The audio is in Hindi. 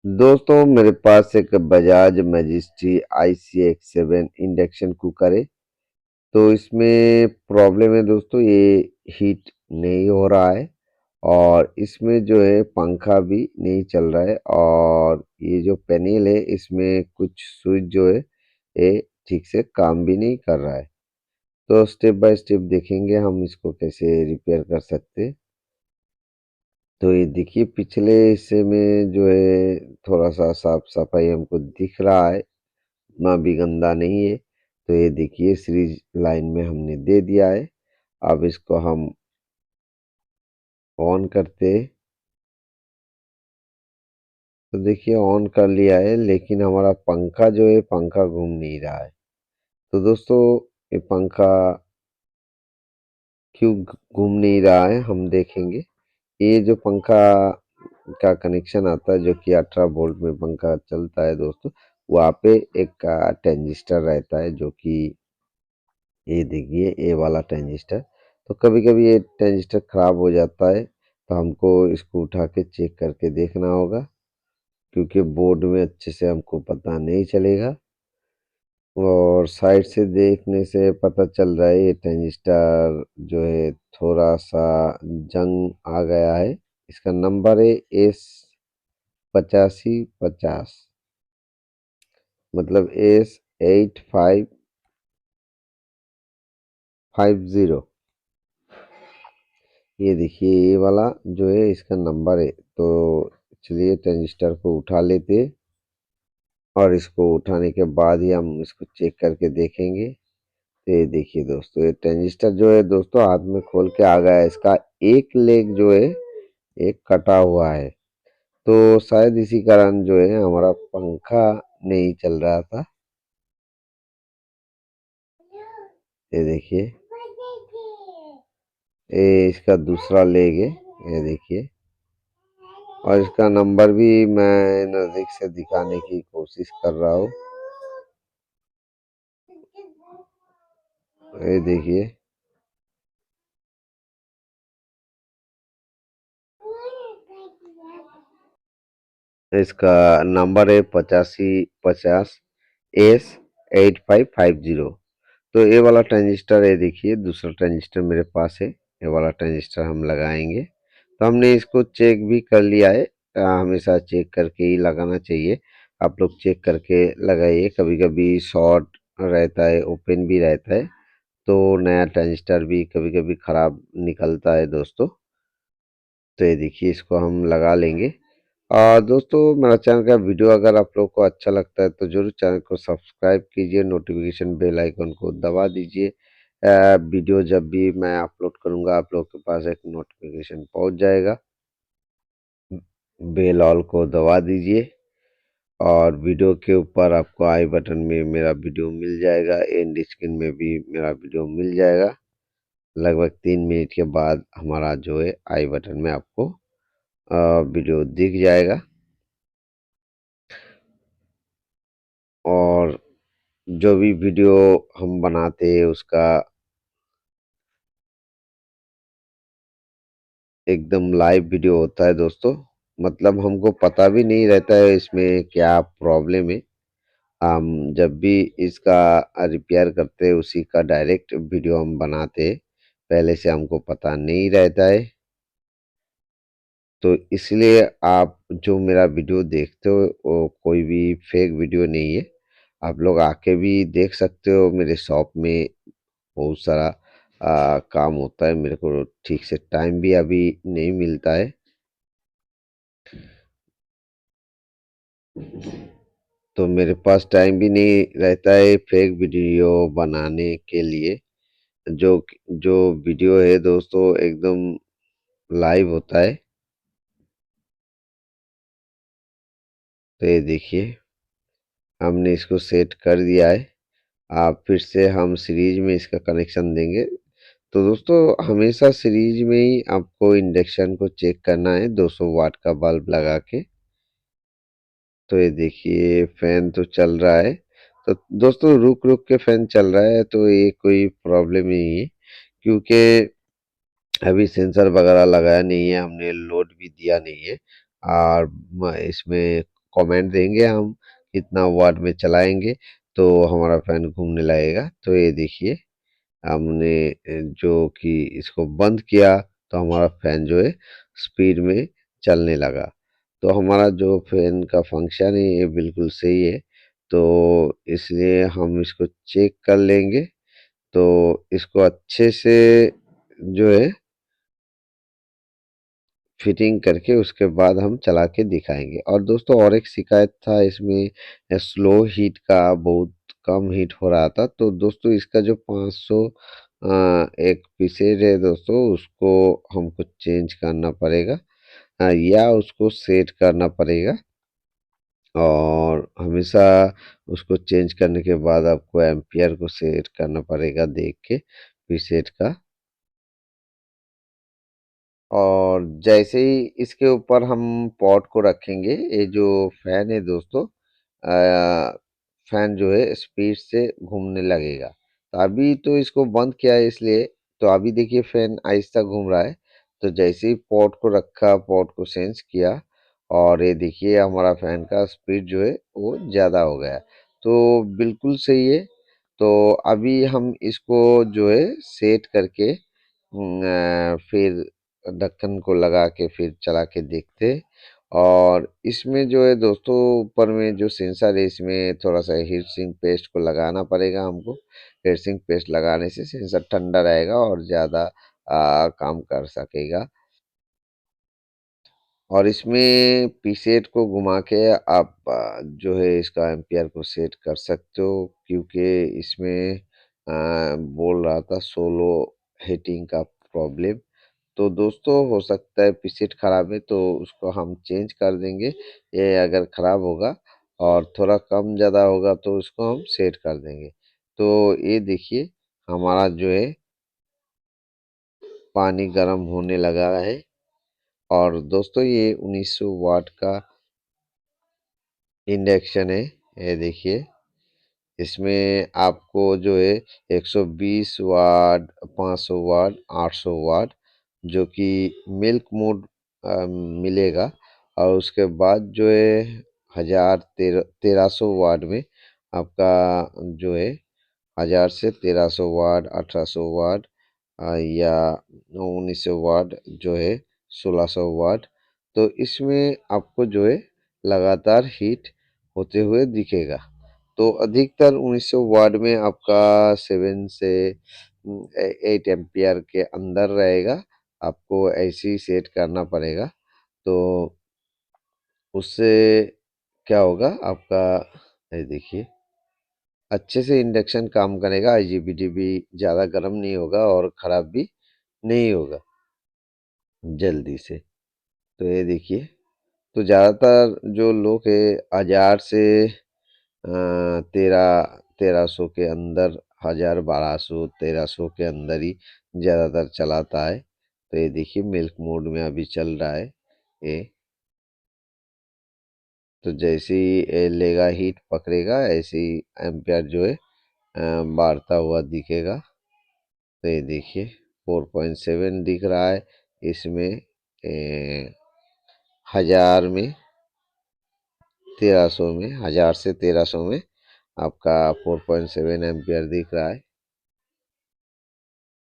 दोस्तों मेरे पास एक Bajaj majesty ICX7 induction cooker है। तो इसमें प्रॉब्लम है दोस्तों, ये हीट नहीं हो रहा है और इसमें जो है पंखा भी नहीं चल रहा है और ये जो पैनल है इसमें कुछ स्विच जो है ये ठीक से काम भी नहीं कर रहा है। तो स्टेप बाय स्टेप देखेंगे हम इसको कैसे रिपेयर कर सकते हैं। तो ये देखिए पिछले हिस्से में जो है थोड़ा सा साफ सफाई हमको दिख रहा है, उतना भी गंदा नहीं है। तो ये देखिए सीरीज लाइन में हमने दे दिया है। अब इसको हम ऑन करते हैं। तो देखिए ऑन कर लिया है लेकिन हमारा पंखा जो है पंखा घूम नहीं रहा है। तो दोस्तों ये पंखा क्यों घूम नहीं रहा है हम देखेंगे। ये जो पंखा का कनेक्शन आता है जो कि 18 वोल्ट में पंखा चलता है दोस्तों, वहाँ पे एक ट्रांजिस्टर रहता है जो कि ये देखिए ये वाला ट्रांजिस्टर। तो कभी कभी ये ट्रांजिस्टर खराब हो जाता है तो हमको इसको उठा के चेक करके देखना होगा, क्योंकि बोर्ड में अच्छे से हमको पता नहीं चलेगा। और साइड से देखने से पता चल रहा है ये ट्रांजिस्टर जो है थोड़ा सा जंग आ गया है। इसका नंबर है S8550, मतलब S8550। ये देखिए ये वाला जो है इसका नंबर है। तो चलिए ट्रांजिस्टर को उठा लेते हैं और इसको उठाने के बाद ही हम इसको चेक करके देखेंगे। तो ये देखिए दोस्तों ये ट्रांजिस्टर जो है दोस्तों हाथ में खोल के आ गया है। इसका एक लेग जो है एक कटा हुआ है। तो शायद इसी कारण जो है हमारा पंखा नहीं चल रहा था। ये देखिए ये इसका दूसरा लेग है, ये देखिए। और इसका नंबर भी मैं नज़दीक से दिखाने की कोशिश कर रहा हूँ। ये देखिए इसका नंबर है 8550S8550। तो ये वाला ट्रांजिस्टर है, देखिए दूसरा ट्रांजिस्टर मेरे पास है। ये वाला ट्रांजिस्टर हम लगाएंगे। तो हमने इसको चेक भी कर लिया है। हमेशा चेक करके ही लगाना चाहिए। आप लोग चेक करके लगाइए, कभी कभी शॉर्ट रहता है, ओपन भी रहता है। तो नया ट्रांजिस्टर भी कभी कभी ख़राब निकलता है दोस्तों। तो ये देखिए इसको हम लगा लेंगे। दोस्तों मेरा चैनल का वीडियो अगर आप लोग को अच्छा लगता है तो ज़रूर चैनल को सब्सक्राइब कीजिए, नोटिफिकेशन बेल आइकन को दबा दीजिए। वीडियो जब भी मैं अपलोड करूंगा आप लोग के पास एक नोटिफिकेशन पहुंच जाएगा। बेल ऑल को दबा दीजिए और वीडियो के ऊपर आपको आई बटन में मेरा वीडियो मिल जाएगा, एंड स्क्रीन में भी मेरा वीडियो मिल जाएगा। लगभग 3 मिनट के बाद हमारा जो है आई बटन में आपको वीडियो दिख जाएगा। और जो भी वीडियो हम बनाते हैं उसका एकदम लाइव वीडियो होता है दोस्तों। मतलब हमको पता भी नहीं रहता है इसमें क्या प्रॉब्लम है। हम जब भी इसका रिपेयर करते हैं उसी का डायरेक्ट वीडियो हम बनाते हैं, पहले से हमको पता नहीं रहता है। तो इसलिए आप जो मेरा वीडियो देखते हो वो कोई भी फेक वीडियो नहीं है। आप लोग आके भी देख सकते हो। मेरे शॉप में बहुत सारा काम होता है, मेरे को ठीक से टाइम भी अभी नहीं मिलता है। तो मेरे पास टाइम भी नहीं रहता है फेक वीडियो बनाने के लिए। जो जो वीडियो है दोस्तों एकदम लाइव होता है। तो ये देखिए हमने इसको सेट कर दिया है। आप फिर से हम सीरीज में इसका कनेक्शन देंगे। तो दोस्तों हमेशा सीरीज में ही आपको इंडक्शन को चेक करना है 200 वाट का बल्ब लगा के। तो ये देखिए फैन तो चल रहा है। तो दोस्तों रुक रुक के फैन चल रहा है तो ये कोई प्रॉब्लम नहीं है, क्योंकि अभी सेंसर वगैरह लगाया नहीं है, हमने लोड भी दिया नहीं है। और इसमें कमेंट देंगे हम कितना वाट में चलाएंगे तो हमारा फैन घूमने लगेगा। तो ये देखिए हमने जो कि इसको बंद किया तो हमारा फैन जो है स्पीड में चलने लगा। तो हमारा जो फैन का फंक्शन है ये बिल्कुल सही है। तो इसलिए हम इसको चेक कर लेंगे। तो इसको अच्छे से जो है फिटिंग करके उसके बाद हम चला के दिखाएंगे। और दोस्तों और एक शिकायत था इसमें स्लो हीट का, बहुत कम हीट हो रहा था। तो दोस्तों इसका जो 500 एक पीसेज है दोस्तों, उसको हमको चेंज करना पड़ेगा, या उसको सेट करना पड़ेगा। और हमेशा उसको चेंज करने के बाद आपको एम्पियर को सेट करना पड़ेगा देख के पीसेट का। और जैसे ही इसके ऊपर हम पॉट को रखेंगे, ये जो फैन है दोस्तों, फैन जो है स्पीड से घूमने लगेगा। तो अभी तो इसको बंद किया है इसलिए, तो अभी देखिए फैन आहिस्ता घूम रहा है। तो जैसे ही पॉट को रखा, पॉट को सेंस किया, और ये देखिए हमारा फैन का स्पीड जो है वो ज़्यादा हो गया। तो बिल्कुल सही है। तो अभी हम इसको जो है सेट करके फिर ढक्कन को लगा के फिर चला के देखते। और इसमें जो है दोस्तों ऊपर में जो सेंसर है, इसमें थोड़ा सा हीट सिंक पेस्ट को लगाना पड़ेगा हमको। हीट सिंक पेस्ट लगाने से सेंसर ठंडा रहेगा और ज़्यादा काम कर सकेगा। और इसमें पीसेट को घुमा के आप जो है इसका एम्पियर को सेट कर सकते हो, क्योंकि इसमें बोल रहा था सोलो हीटिंग का प्रॉब्लम। तो दोस्तों हो सकता है पीसेट ख़राब है तो उसको हम चेंज कर देंगे। ये अगर ख़राब होगा और थोड़ा कम ज़्यादा होगा तो उसको हम सेट कर देंगे। तो ये देखिए हमारा जो है पानी गर्म होने लगा है। और दोस्तों ये 1900 वाट का इंडक्शन है। ये देखिए इसमें आपको जो है 120 वाट, 500 वाट, 800 वाट जो कि मिल्क मोड मिलेगा। और उसके बाद जो है 1300 वाट में आपका जो है 1000 से 1300 वाट, 1800 वाट, या 1900 वाट जो है 1600 वाट। तो इसमें आपको जो है लगातार हीट होते हुए दिखेगा। तो अधिकतर 1900 वाट में आपका 7 से 8 एम्पियर के अंदर रहेगा। आपको ऐसे ही सेट करना पड़ेगा। तो उससे क्या होगा आपका, ये देखिए अच्छे से इंडक्शन काम करेगा। आईजीबीटी भी ज़्यादा गर्म नहीं होगा और ख़राब भी नहीं होगा जल्दी से। तो ये देखिए, तो ज़्यादातर जो लोग है 1000 से 1300 के अंदर, 1200 1300 के अंदर ही ज़्यादातर चलाता है। तो ये देखिए मिल्क मोड में अभी चल रहा है ये। तो जैसे ही ये लेगा हीट पकड़ेगा ऐसे ही एम्पियर जो है बढ़ता हुआ दिखेगा। तो ये देखिए 4.7 दिख रहा है इसमें, 1000 में, 1300 में, 1000 से 1300 में आपका 4.7 एम्पियर दिख रहा है।